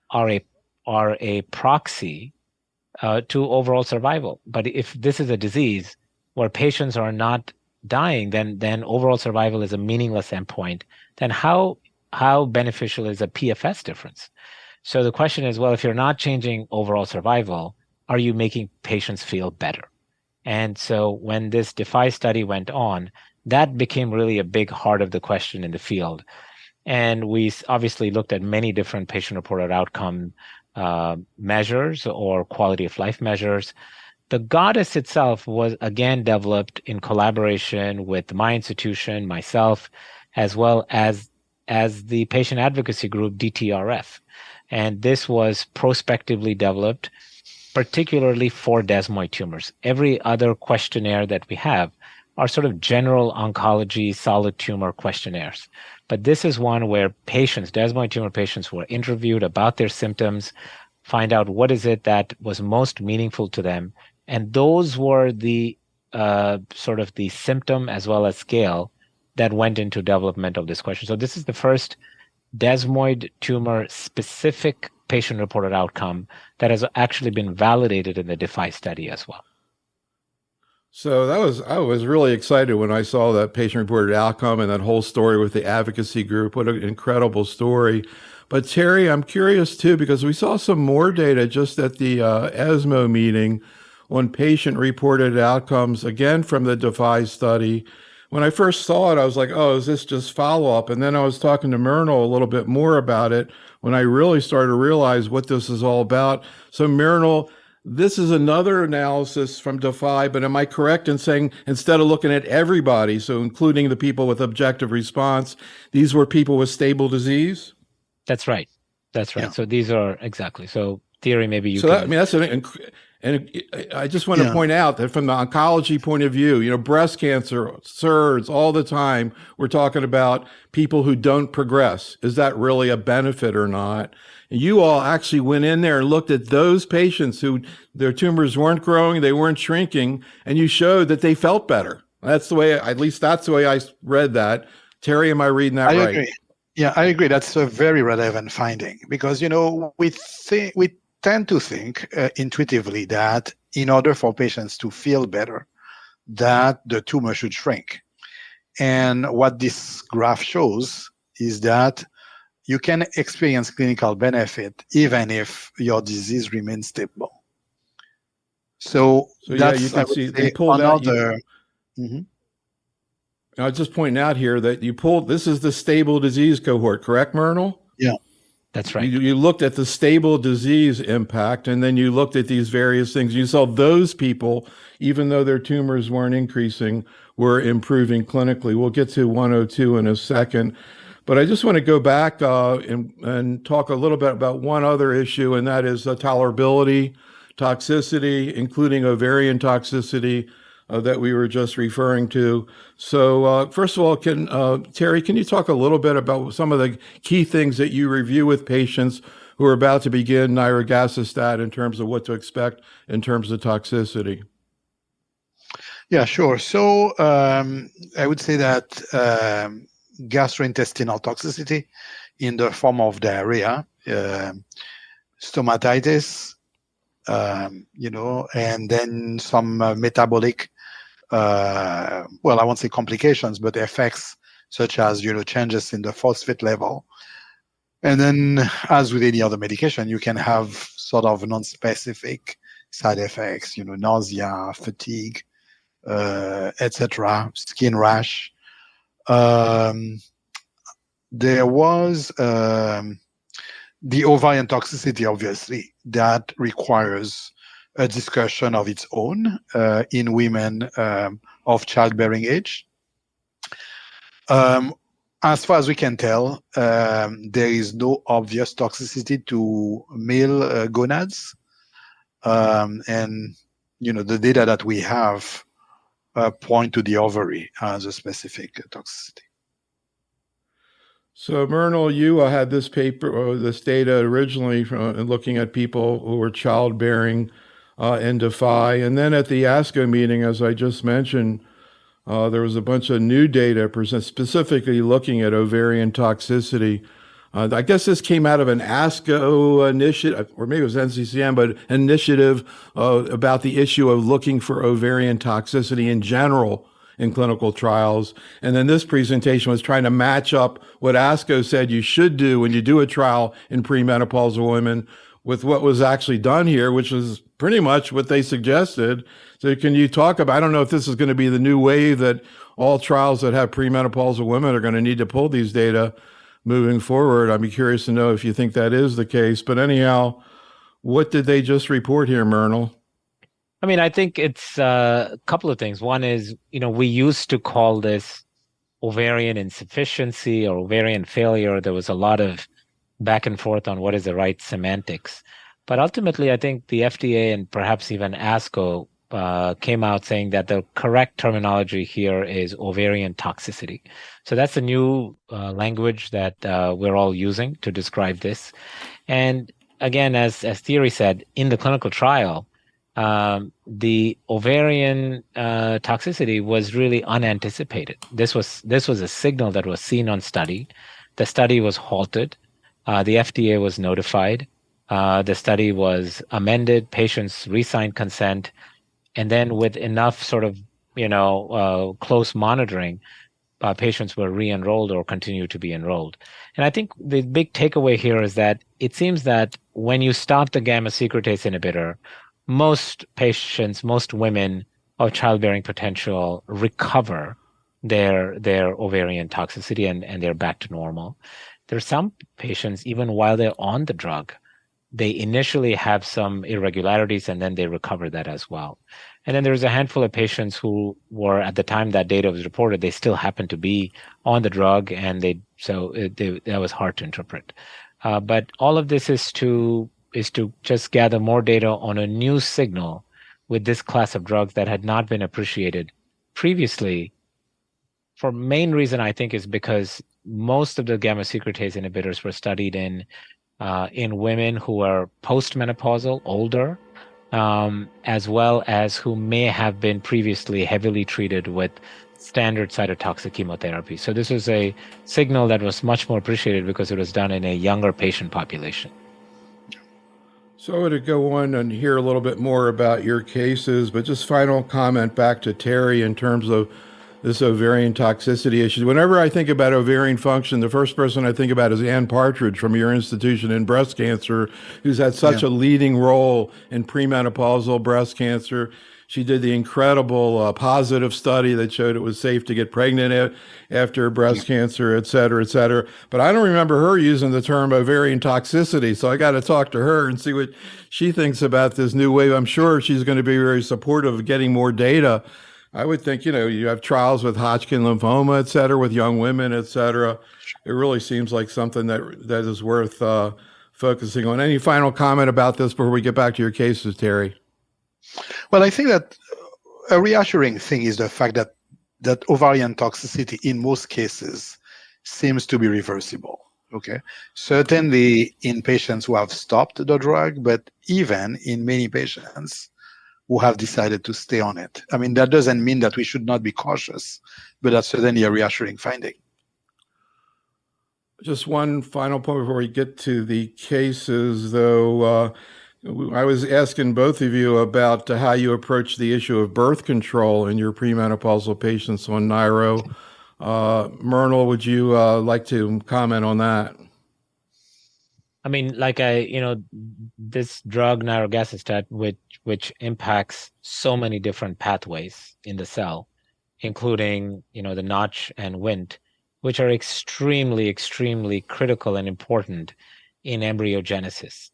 are a proxy to overall survival. But if this is a disease where patients are not dying, then overall survival is a meaningless endpoint. Then how beneficial is a PFS difference? So the question is, well, if you're not changing overall survival, are you making patients feel better? And so when this DeFi study went on, that became really a big heart of the question in the field. And we obviously looked at many different patient-reported outcome measures or quality of life measures. The Goddess itself was again developed in collaboration with my institution, myself, as well as the patient advocacy group DTRF. And this was prospectively developed particularly for desmoid tumors. Every other questionnaire that we have are sort of general oncology solid tumor questionnaires. But this is one where patients, desmoid tumor patients, were interviewed about their symptoms, find out what is it that was most meaningful to them. And those were the sort of the symptom as well as scale that went into development of this question. So this is the first desmoid tumor specific patient-reported outcome that has actually been validated in the DeFi study as well. So I was really excited when I saw that patient-reported outcome and that whole story with the advocacy group. What an incredible story. But Thierry, I'm curious too, because we saw some more data just at the ESMO meeting on patient-reported outcomes, again from the DeFi study. When I first saw it, I was like, oh, is this just follow-up? And then I was talking to Mrinal a little bit more about it when I really started to realize what this is all about. So Mrinal, this is another analysis from DeFi, but am I correct in saying instead of looking at everybody, so including the people with objective response, these were people with stable disease? That's right. That's right. Yeah. So these are exactly. So Thierry, maybe you so can. That, I mean, that's and I just want to point out that from the oncology point of view, breast cancer, SERDs, all the time, we're talking about people who don't progress. Is that really a benefit or not? And you all actually went in there and looked at those patients who their tumors weren't growing, they weren't shrinking, and you showed that they felt better. That's the way, at least that's the way I read that. Thierry, am I reading that right? I agree. Yeah, I agree. That's a very relevant finding because, we tend to think intuitively that in order for patients to feel better, that the tumor should shrink. And what this graph shows is that you can experience clinical benefit even if your disease remains stable. So that's, yeah, you can see they pulled another. Mhm. I was just pointing out here that this is the stable disease cohort, correct, Mrinal? Yeah. That's right. You looked at the stable disease impact, and then you looked at these various things. You saw those people, even though their tumors weren't increasing, were improving clinically. We'll get to 102 in a second. But I just want to go back and talk a little bit about one other issue, and that is tolerability, toxicity, including ovarian toxicity. that we were just referring to. So first of all, Thierry, can you talk a little bit about some of the key things that you review with patients who are about to begin nirogacestat in terms of what to expect in terms of toxicity? Yeah, sure. So I would say that gastrointestinal toxicity in the form of diarrhea, stomatitis, and then some metabolic, I won't say complications, but effects such as, changes in the phosphate level. And then, as with any other medication, you can have sort of non-specific side effects, nausea, fatigue, etc., skin rash. There was the ovarian toxicity, obviously, that requires a discussion of its own in women of childbearing age. As far as we can tell, there is no obvious toxicity to male gonads. And, the data that we have point to the ovary as a specific toxicity. So, Mrinal, you had this this data originally from looking at people who were childbearing in DeFi. And then at the ASCO meeting, as I just mentioned, there was a bunch of new data specifically looking at ovarian toxicity. I guess this came out of an ASCO initiative, or maybe it was NCCN, but initiative about the issue of looking for ovarian toxicity in general in clinical trials. And then this presentation was trying to match up what ASCO said you should do when you do a trial in premenopausal women with what was actually done here, which was pretty much what they suggested. So can you talk about, I don't know if this is going to be the new wave that all trials that have premenopausal women are going to need to pull these data moving forward. I'd be curious to know if you think that is the case. But anyhow, what did they just report here, Mrinal? I mean, I think it's a couple of things. One is, we used to call this ovarian insufficiency or ovarian failure. There was a lot of back and forth on what is the right semantics. But ultimately, I think the FDA and perhaps even ASCO came out saying that the correct terminology here is ovarian toxicity. So that's the new language that we're all using to describe this. And again, as Thierry said, in the clinical trial, the ovarian toxicity was really unanticipated. This was a signal that was seen on study. The study was halted. The FDA was notified. The study was amended. Patients re-signed consent, and then with enough sort of close monitoring, patients were re-enrolled or continue to be enrolled. And I think the big takeaway here is that it seems that when you stop the gamma secretase inhibitor, most patients, most women of childbearing potential recover their ovarian toxicity and they're back to normal. There are some patients, even while they're on the drug, they initially have some irregularities and then they recover that as well. And then there's a handful of patients who were, at the time that data was reported, they still happened to be on the drug, and that was hard to interpret. But all of this is to just gather more data on a new signal with this class of drugs that had not been appreciated previously. For main reason, I think, is because most of the gamma secretase inhibitors were studied in women who are postmenopausal, older, as well as who may have been previously heavily treated with standard cytotoxic chemotherapy. So this was a signal that was much more appreciated because it was done in a younger patient population. So I want to go on and hear a little bit more about your cases, but just final comment back to Thierry in terms of this ovarian toxicity issue. Whenever I think about ovarian function, the first person I think about is Ann Partridge from your institution in breast cancer, who's had such a leading role in premenopausal breast cancer. She did the incredible positive study that showed it was safe to get pregnant after breast cancer, et cetera, et cetera. But I don't remember her using the term ovarian toxicity. So I got to talk to her and see what she thinks about this new wave. I'm sure she's going to be very supportive of getting more data. I would think, you have trials with Hodgkin lymphoma, et cetera, with young women, et cetera. It really seems like something that is worth focusing on. Any final comment about this before we get back to your cases, Thierry? Well, I think that a reassuring thing is the fact that ovarian toxicity in most cases seems to be reversible. Okay. Certainly in patients who have stopped the drug, but even in many patients who have decided to stay on it. I mean, that doesn't mean that we should not be cautious, but that's certainly a reassuring finding. Just one final point before we get to the cases, though. I was asking both of you about how you approach the issue of birth control in your premenopausal patients on Niro. Mrinal, would you like to comment on that? I mean, this drug nirogacestat, which impacts so many different pathways in the cell, including, the Notch and Wnt, which are extremely, extremely critical and important in embryogenesis.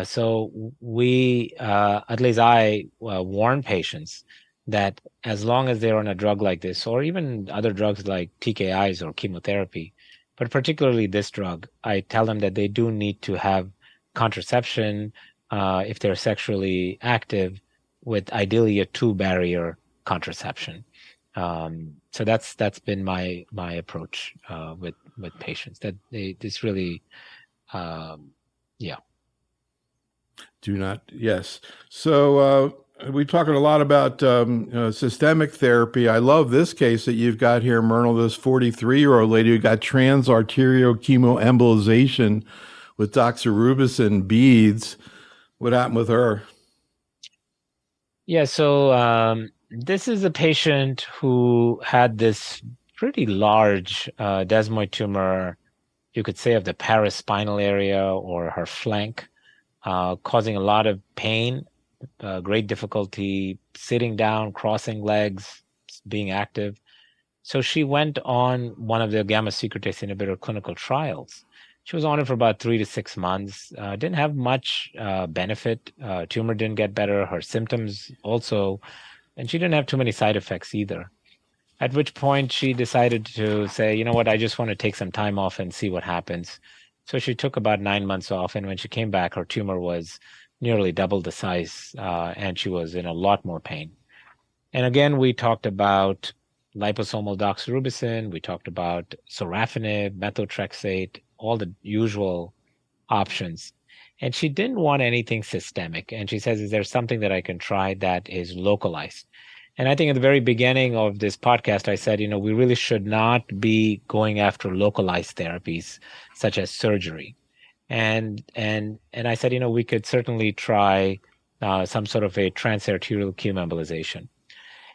So we, at least I, warn patients that as long as they're on a drug like this, or even other drugs like TKIs or chemotherapy, but particularly this drug, I tell them that they do need to have contraception if they're sexually active, with ideally a 2-barrier contraception. So that's been my approach with patients, that this really, yeah. Do not, yes. So we talking a lot about systemic therapy. I love this case that you've got here, Mrinal, this 43-year-old lady who got transarterial chemoembolization with doxorubicin beads. What happened with her? Yeah, so this is a patient who had this pretty large desmoid tumor, you could say, of the paraspinal area or her flank, causing a lot of pain, great difficulty sitting down, crossing legs, being active. So she went on one of the gamma secretase inhibitor clinical trials. She was on it for about 3 to 6 months. Didn't have much benefit. Tumor didn't get better. Her symptoms also, and she didn't have too many side effects either. At which point she decided to say, you know what, I just want to take some time off and see what happens. So she took about 9 months off, and when she came back, her tumor was nearly double the size, and she was in a lot more pain. And again, we talked about liposomal doxorubicin, we talked about sorafenib, methotrexate, all the usual options. And she didn't want anything systemic. And she says, is there something that I can try that is localized? And I think at the very beginning of this podcast, I said, we really should not be going after localized therapies such as surgery. And I said, we could certainly try some sort of a transarterial chemoembolization.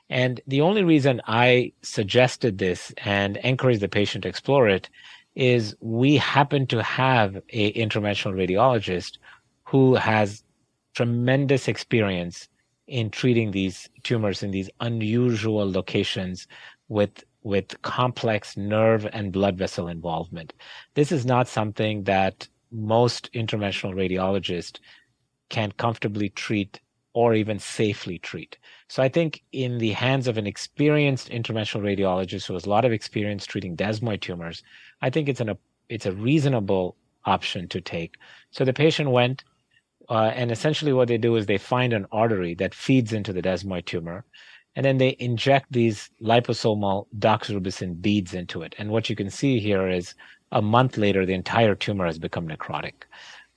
And the only reason I suggested this and encouraged the patient to explore it is we happen to have an interventional radiologist who has tremendous experience in treating these tumors in these unusual locations with complex nerve and blood vessel involvement. This is not something that most interventional radiologists can comfortably treat or even safely treat. So I think in the hands of an experienced interventional radiologist who has a lot of experience treating desmoid tumors, I think it's a reasonable option to take. So the patient went, and essentially what they do is they find an artery that feeds into the desmoid tumor, and then they inject these liposomal doxorubicin beads into it. And what you can see here is a month later, the entire tumor has become necrotic.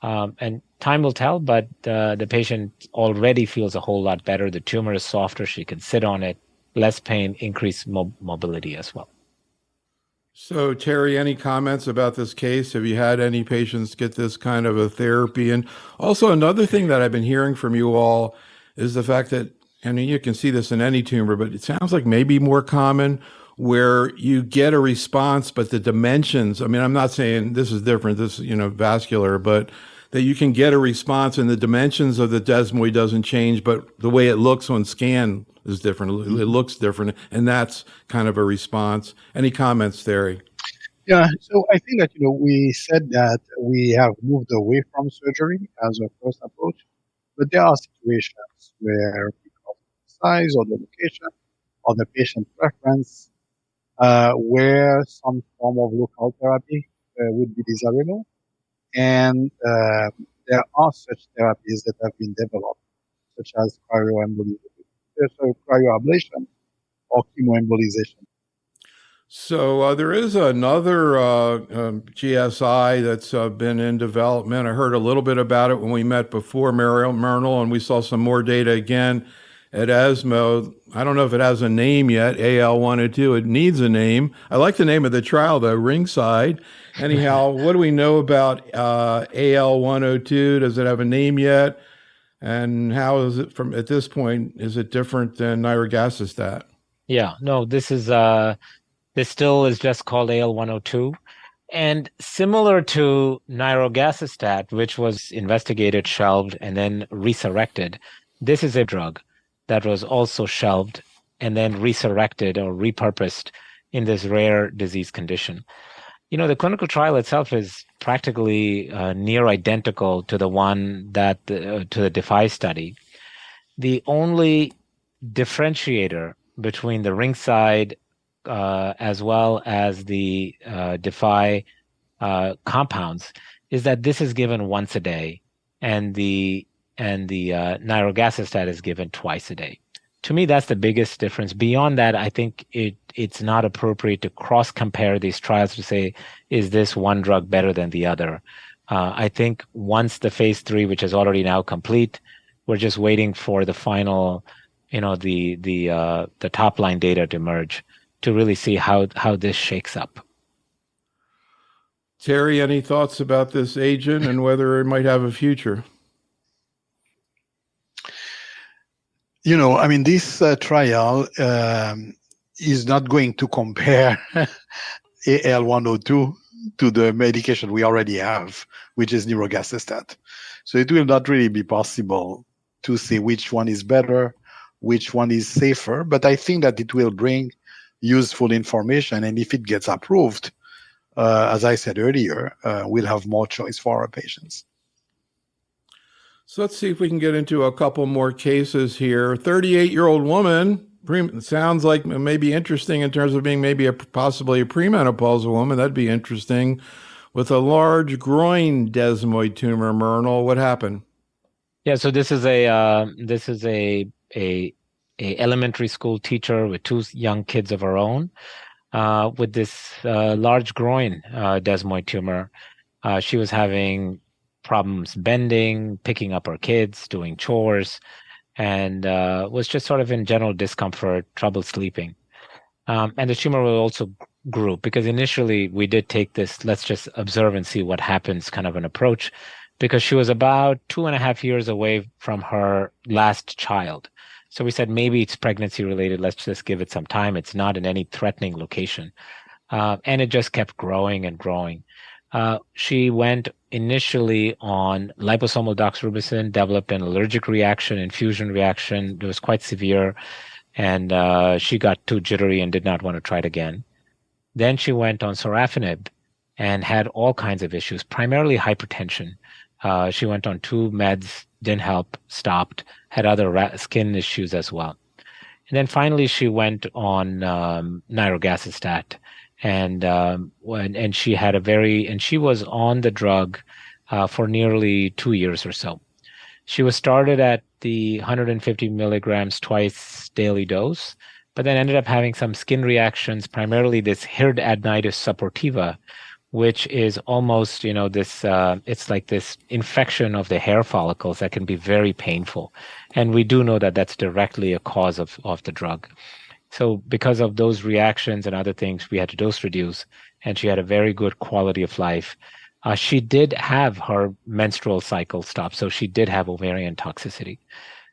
And time will tell, but the patient already feels a whole lot better. The tumor is softer. She can sit on it, less pain, increased mobility as well. So, Thierry, any comments about this case? Have you had any patients get this kind of a therapy? And also, another thing that I've been hearing from you all is the fact that, I mean, you can see this in any tumor, but it sounds like maybe more common where you get a response, but the dimensions, I mean, I'm not saying this is different, this is, vascular, but that you can get a response and the dimensions of the desmoid doesn't change, but the way it looks on scan is different. It looks different, and that's kind of a response. Any comments, Thierry? Yeah, so I think that we said that we have moved away from surgery as a first approach, but there are situations where, because of the size or the location or the patient preference, where some form of local therapy would be desirable, and there are such therapies that have been developed, such as cryoembolism. cryoablation or chemoembolization. So there is another GSI that's been in development. I heard a little bit about it when we met before, Mrinal, and we saw some more data again at ESMO. I don't know if it has a name yet, AL102. It needs a name. I like the name of the trial, though, Ringside. Anyhow, what do we know about AL102? Does it have a name yet? And how is it from at this point? Is it different than nirogacestat? Yeah, no, this still is just called AL102. And similar to nirogacestat, which was investigated, shelved, and then resurrected, this is a drug that was also shelved and then resurrected or repurposed in this rare disease condition. The clinical trial itself is practically near identical to the one to the DeFi study. The only differentiator between the Ringside as well as the DeFi compounds is that this is given once a day, and the nirogacestat is given twice a day. To me, that's the biggest difference. Beyond that, I think it's not appropriate to cross compare these trials to say, is this one drug better than the other? I think once the phase 3, which is already now complete, we're just waiting for the final, the top line data to emerge to really see how this shakes up. Thierry, any thoughts about this agent and whether it might have a future? This trial is not going to compare AL102 to the medication we already have, which is nirogacestat. So it will not really be possible to say which one is better, which one is safer, but I think that it will bring useful information. And if it gets approved, as I said earlier, we'll have more choice for our patients. So let's see if we can get into a couple more cases here. 38-year-old woman, sounds like maybe interesting in terms of being maybe possibly a premenopausal woman. That'd be interesting. With a large groin desmoid tumor, Mrinal. What happened? Yeah, so this is a elementary school teacher with two young kids of her own, with this large groin desmoid tumor. She was having problems bending, picking up her kids, doing chores, and was just sort of in general discomfort, trouble sleeping. And the tumor will also grew because initially we did take this, let's just observe and see what happens kind of an approach, because she was about 2.5 years away from her last child. So we said, maybe it's pregnancy related. Let's just give it some time. It's not in any threatening location. And it just kept growing and growing. She went initially on liposomal doxorubicin, developed an allergic reaction, infusion reaction. It was quite severe. And she got too jittery and did not want to try it again. Then she went on sorafenib and had all kinds of issues, primarily hypertension. She went on 2 meds, didn't help, stopped, had other skin issues as well. And then finally she went on nirogacestat. And she had she was on the drug for nearly 2 years or so. She was started at the 150 milligrams twice daily dose, but then ended up having some skin reactions, primarily this hidradenitis suppurativa, which is almost, this, it's like this infection of the hair follicles that can be very painful. And we do know that that's directly a cause of the drug. So because of those reactions and other things, we had to dose reduce, and she had a very good quality of life. She did have her menstrual cycle stop, so she did have ovarian toxicity.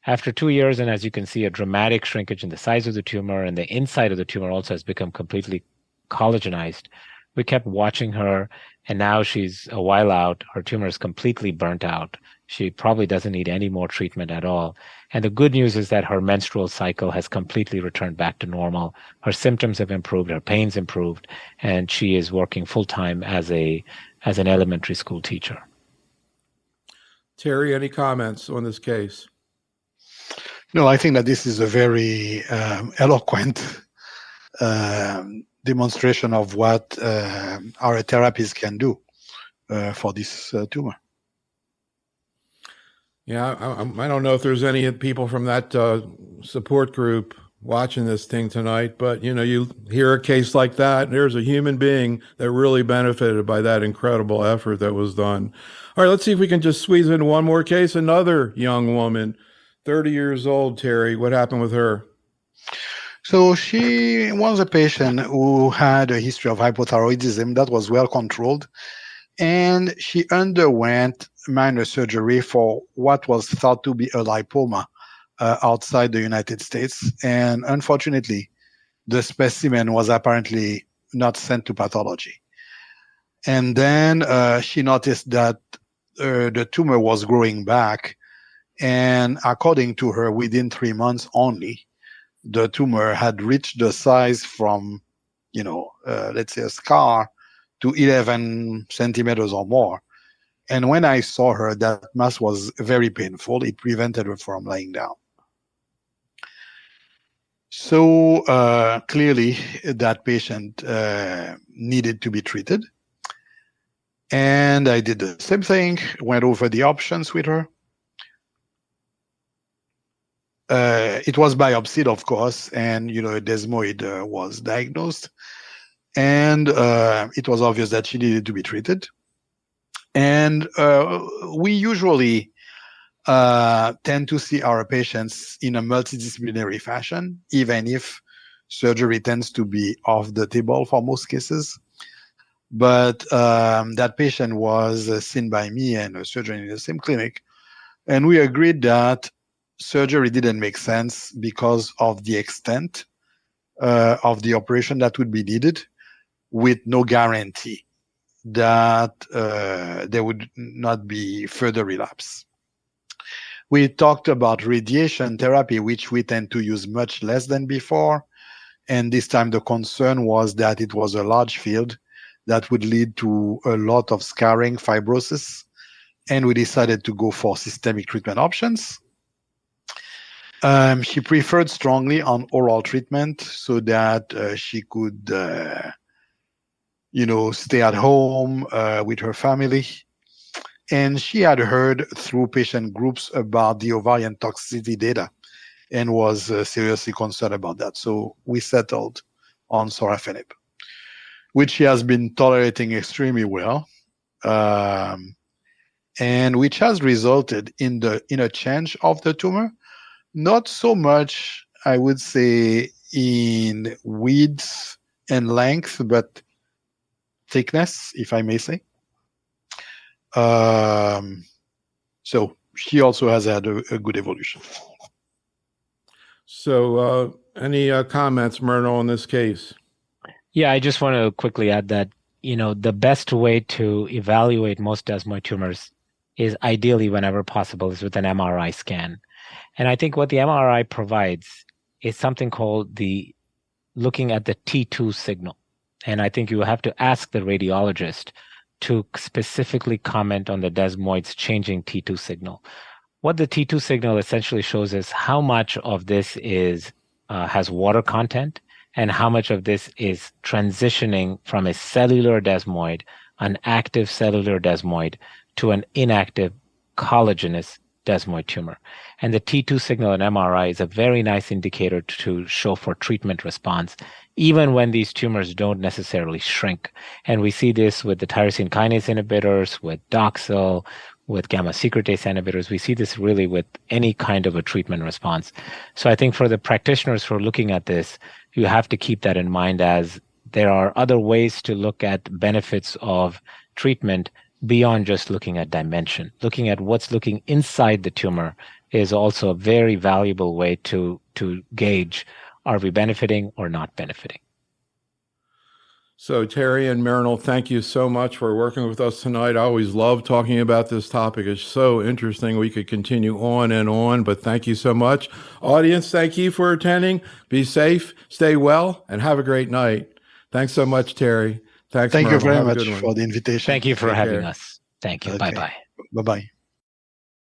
After 2 years, and as you can see, a dramatic shrinkage in the size of the tumor, and the inside of the tumor also has become completely collagenized. We kept watching her, and now she's a while out. Her tumor is completely burnt out. She probably doesn't need any more treatment at all. And the good news is that her menstrual cycle has completely returned back to normal. Her symptoms have improved, her pain's improved, and she is working full-time as an elementary school teacher. Thierry, any comments on this case? No, I think that this is a very eloquent demonstration of what our therapies can do for this tumor. Yeah, I don't know if there's any people from that support group watching this thing tonight, but you hear a case like that, there's a human being that really benefited by that incredible effort that was done. All right, let's see if we can just squeeze in one more case. Another young woman, 30 years old, Thierry. What happened with her? So she was a patient who had a history of hypothyroidism that was well controlled, and she underwent minor surgery for what was thought to be a lipoma outside the United States. And unfortunately, the specimen was apparently not sent to pathology. And then she noticed that the tumor was growing back. And according to her, within 3 months only, the tumor had reached the size from, let's say a scar to 11 centimeters or more. And when I saw her, that mass was very painful. It prevented her from lying down. So clearly, that patient needed to be treated. And I did the same thing, went over the options with her. It was biopsied, of course, and a desmoid was diagnosed. And it was obvious that she needed to be treated. And we usually tend to see our patients in a multidisciplinary fashion, even if surgery tends to be off the table for most cases. But that patient was seen by me and a surgeon in the same clinic. And we agreed that surgery didn't make sense because of the extent of the operation that would be needed, with no guarantee that there would not be further relapse. We talked about radiation therapy, which we tend to use much less than before. And this time the concern was that it was a large field that would lead to a lot of scarring, fibrosis. And we decided to go for systemic treatment options. She preferred strongly on oral treatment so that she could, stay at home with her family. And she had heard through patient groups about the ovarian toxicity data and was seriously concerned about that. So we settled on sorafenib, which she has been tolerating extremely well, and which has resulted in a change of the tumor. Not so much, I would say, in width and length, but thickness, if I may say. So she also has had a good evolution. So any comments, Mrinal, in this case? Yeah, I just want to quickly add that, the best way to evaluate most desmoid tumors is ideally, whenever possible, is with an MRI scan. And I think what the MRI provides is something called looking at the T2 signal. And I think you have to ask the radiologist to specifically comment on the desmoid's changing T2 signal. What the T2 signal essentially shows is how much of this has water content and how much of this is transitioning from a cellular desmoid, an active cellular desmoid, to an inactive collagenous desmoid tumor. And the T2 signal in MRI is a very nice indicator to show for treatment response, even when these tumors don't necessarily shrink. And we see this with the tyrosine kinase inhibitors, with Doxil, with gamma secretase inhibitors. We see this really with any kind of a treatment response. So I think for the practitioners who are looking at this, you have to keep that in mind, as there are other ways to look at benefits of treatment beyond just looking at dimension. Looking at what's looking inside the tumor is also a very valuable way to gauge, are we benefiting or not benefiting? So Thierry and Mrinal, thank you so much for working with us tonight. I always love talking about this topic. It's so interesting. We could continue on, but thank you so much. Audience, thank you for attending. Be safe, stay well, and have a great night. Thanks so much, Thierry. Thank you very much for the invitation. Thank you for having us. Thank you. Okay. Bye-bye. Bye-bye.